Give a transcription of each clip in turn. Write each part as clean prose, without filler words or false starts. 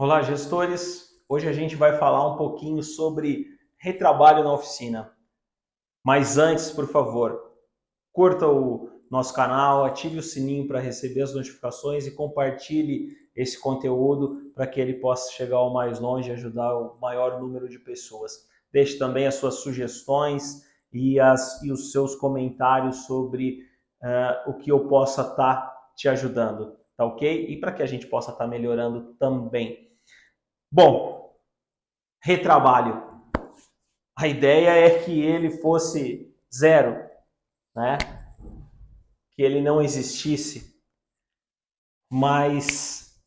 Olá, gestores! Hoje a gente vai falar um pouquinho sobre retrabalho na oficina. Mas antes, por favor, curta o nosso canal, ative o sininho para receber as notificações e compartilhe esse conteúdo para que ele possa chegar ao mais longe e ajudar o maior número de pessoas. Deixe também as suas sugestões e os seus comentários sobre o que eu possa estar te ajudando, tá ok? E para que a gente possa estar melhorando também. Bom, retrabalho. A ideia é que ele fosse zero, né? Que ele não existisse. Mas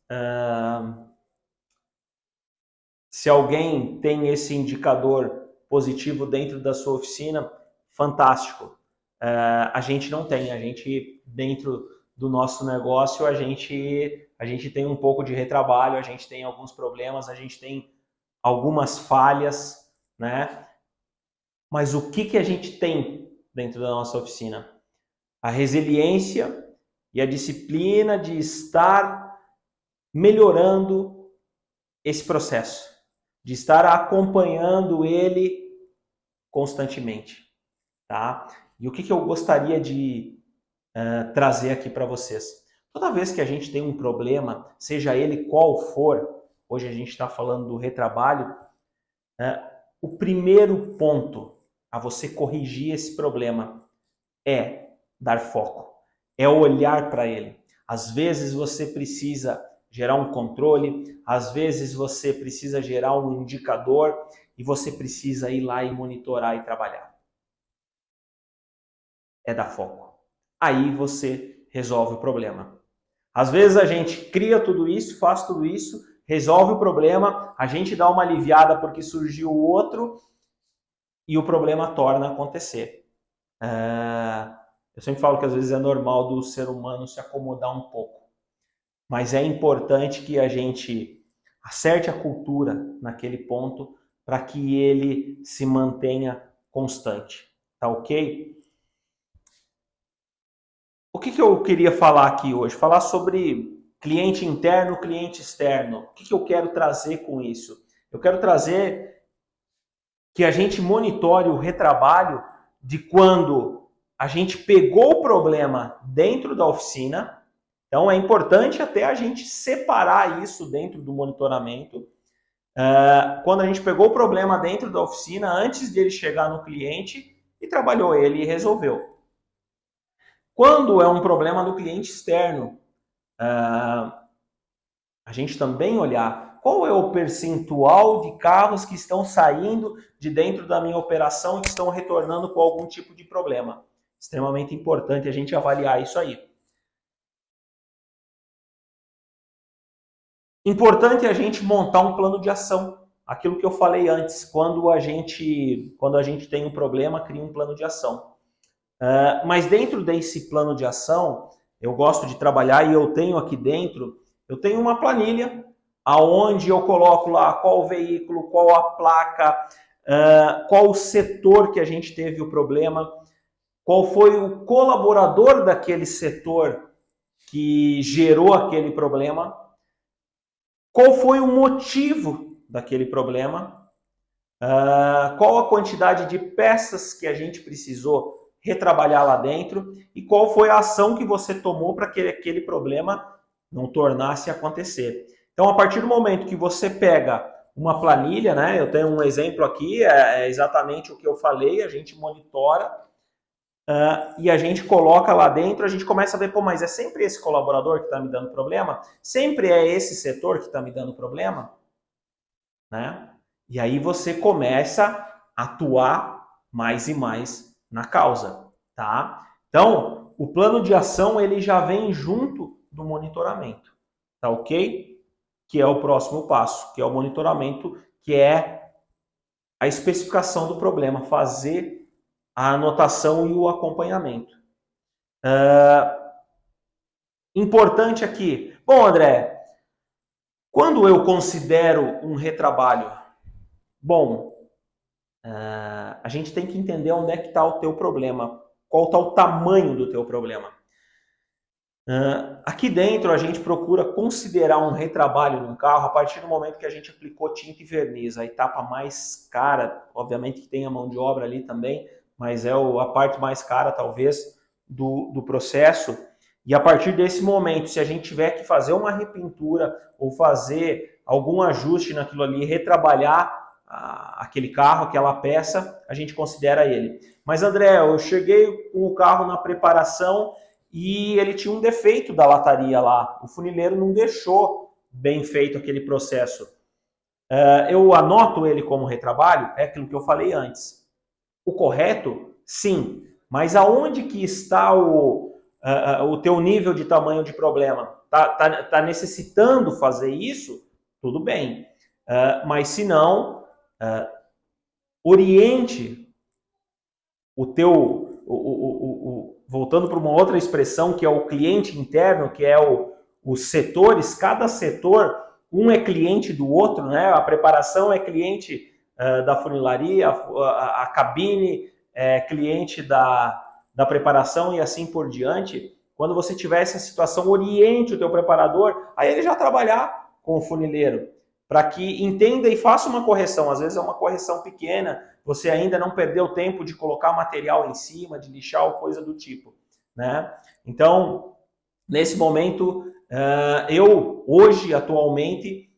se alguém tem esse indicador positivo dentro da sua oficina, fantástico. A gente não tem. A gente, dentro do nosso negócio, a gente tem um pouco de retrabalho, a gente tem alguns problemas, a gente tem algumas falhas, né? Mas o que a gente tem dentro da nossa oficina? A resiliência e a disciplina de estar melhorando esse processo, de estar acompanhando ele constantemente, tá? E o que eu gostaria de trazer aqui para vocês? Toda vez que a gente tem um problema, seja ele qual for, hoje a gente está falando do retrabalho, o primeiro ponto a você corrigir esse problema é dar foco, é olhar para ele. Às vezes você precisa gerar um controle, às vezes você precisa gerar um indicador e você precisa ir lá e monitorar e trabalhar. É dar foco. Aí você resolve o problema. Às vezes a gente cria tudo isso, faz tudo isso, resolve o problema, a gente dá uma aliviada porque surgiu outro e o problema torna a acontecer. Eu sempre falo que às vezes é normal do ser humano se acomodar um pouco, mas é importante que a gente acerte a cultura naquele ponto para que ele se mantenha constante, tá ok? O que eu queria falar aqui hoje? Falar sobre cliente interno, cliente externo. O que eu quero trazer com isso? Eu quero trazer que a gente monitore o retrabalho de quando a gente pegou o problema dentro da oficina. Então é importante até a gente separar isso dentro do monitoramento. Quando a gente pegou o problema dentro da oficina, antes dele chegar no cliente, e trabalhou ele e resolveu. Quando é um problema do cliente externo, a gente também olhar qual é o percentual de carros que estão saindo de dentro da minha operação e que estão retornando com algum tipo de problema. Extremamente importante a gente avaliar isso aí. Importante a gente montar um plano de ação. Aquilo que eu falei antes, quando a gente tem um problema, cria um plano de ação. Mas dentro desse plano de ação, eu gosto de trabalhar e eu tenho aqui dentro, eu tenho uma planilha aonde eu coloco lá qual o veículo, qual a placa, qual o setor que a gente teve o problema, qual foi o colaborador daquele setor que gerou aquele problema, qual foi o motivo daquele problema, qual a quantidade de peças que a gente precisou retrabalhar lá dentro e qual foi a ação que você tomou para que aquele problema não tornasse a acontecer. Então, a partir do momento que você pega uma planilha, né? Eu tenho um exemplo aqui, é exatamente o que eu falei, a gente monitora e a gente coloca lá dentro, a gente começa a ver, pô, mas é sempre esse colaborador que está me dando problema? Sempre é esse setor que está me dando problema? Né? E aí você começa a atuar mais e mais na causa, tá? Então, o plano de ação ele já vem junto do monitoramento, tá ok? Que é o próximo passo, que é o monitoramento, que é a especificação do problema, fazer a anotação e o acompanhamento. Importante aqui. Bom, André, quando eu considero um retrabalho, bom, a gente tem que entender onde é que está o teu problema, qual está o tamanho do teu problema. Aqui dentro a gente procura considerar um retrabalho num carro a partir do momento que a gente aplicou tinta e verniz. A etapa mais cara, obviamente que tem a mão de obra ali também, mas é a parte mais cara talvez do processo. E a partir desse momento, se a gente tiver que fazer uma repintura ou fazer algum ajuste naquilo ali, retrabalhar aquele carro, aquela peça, a gente considera ele. Mas André, eu cheguei com o carro na preparação e ele tinha um defeito da lataria lá. O funileiro não deixou bem feito aquele processo. Eu anoto ele como retrabalho? É aquilo que eu falei antes. O correto? Sim. Mas aonde que está o teu nível de tamanho de problema? Tá necessitando fazer isso? Tudo bem. Mas se não, oriente o teu... voltando para uma outra expressão, que é o cliente interno, que é os setores, cada setor, um é cliente do outro, né? A preparação é cliente da funilaria, a cabine é cliente da preparação e assim por diante. Quando você tiver essa situação, oriente o teu preparador a ele já trabalhar com o funileiro, para que entenda e faça uma correção. Às vezes é uma correção pequena, você ainda não perdeu tempo de colocar material em cima, de lixar ou coisa do tipo, né? Então, nesse momento, eu hoje, atualmente,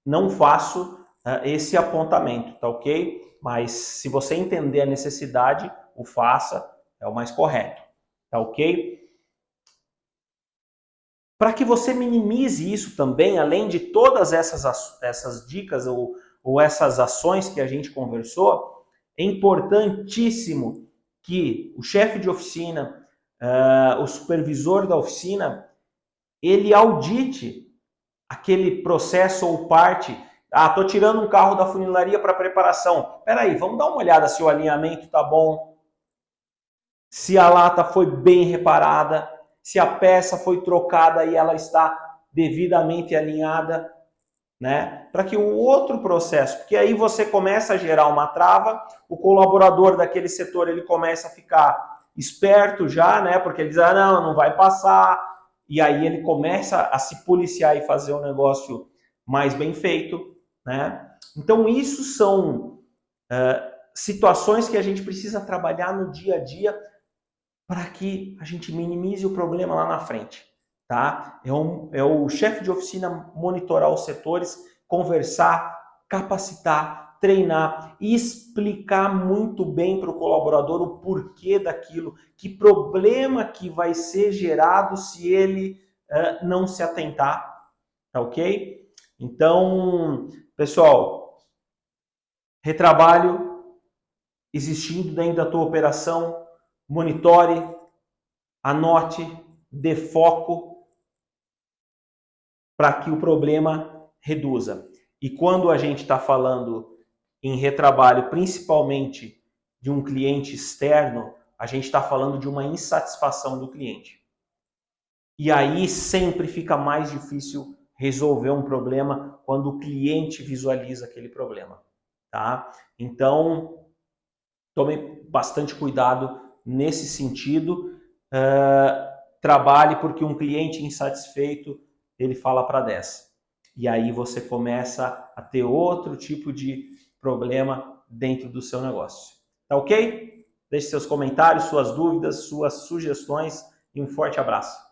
não faço esse apontamento, tá ok? Mas se você entender a necessidade, o faça, é o mais correto, tá ok? Para que você minimize isso também, além de todas essas dicas ou essas ações que a gente conversou, é importantíssimo que o chefe de oficina, o supervisor da oficina, ele audite aquele processo ou parte. Estou tirando um carro da funilaria para preparação. Espera aí, vamos dar uma olhada se o alinhamento está bom, se a lata foi bem reparada, se a peça foi trocada e ela está devidamente alinhada, né? Para que o outro processo, porque aí você começa a gerar uma trava, o colaborador daquele setor ele começa a ficar esperto já, né? Porque ele diz, não vai passar, e aí ele começa a se policiar e fazer um negócio mais bem feito, né? Então isso são situações que a gente precisa trabalhar no dia a dia para que a gente minimize o problema lá na frente, tá? É o chefe de oficina monitorar os setores, conversar, capacitar, treinar e explicar muito bem para o colaborador o porquê daquilo, que problema que vai ser gerado se ele não se atentar, tá ok? Então, pessoal, retrabalho existindo dentro da tua operação, monitore, anote, dê foco para que o problema reduza. E quando a gente está falando em retrabalho, principalmente de um cliente externo, a gente está falando de uma insatisfação do cliente. E aí sempre fica mais difícil resolver um problema quando o cliente visualiza aquele problema, tá? Então, tome bastante cuidado nesse sentido. Trabalhe porque um cliente insatisfeito, ele fala para 10. E aí você começa a ter outro tipo de problema dentro do seu negócio. Tá ok? Deixe seus comentários, suas dúvidas, suas sugestões e um forte abraço.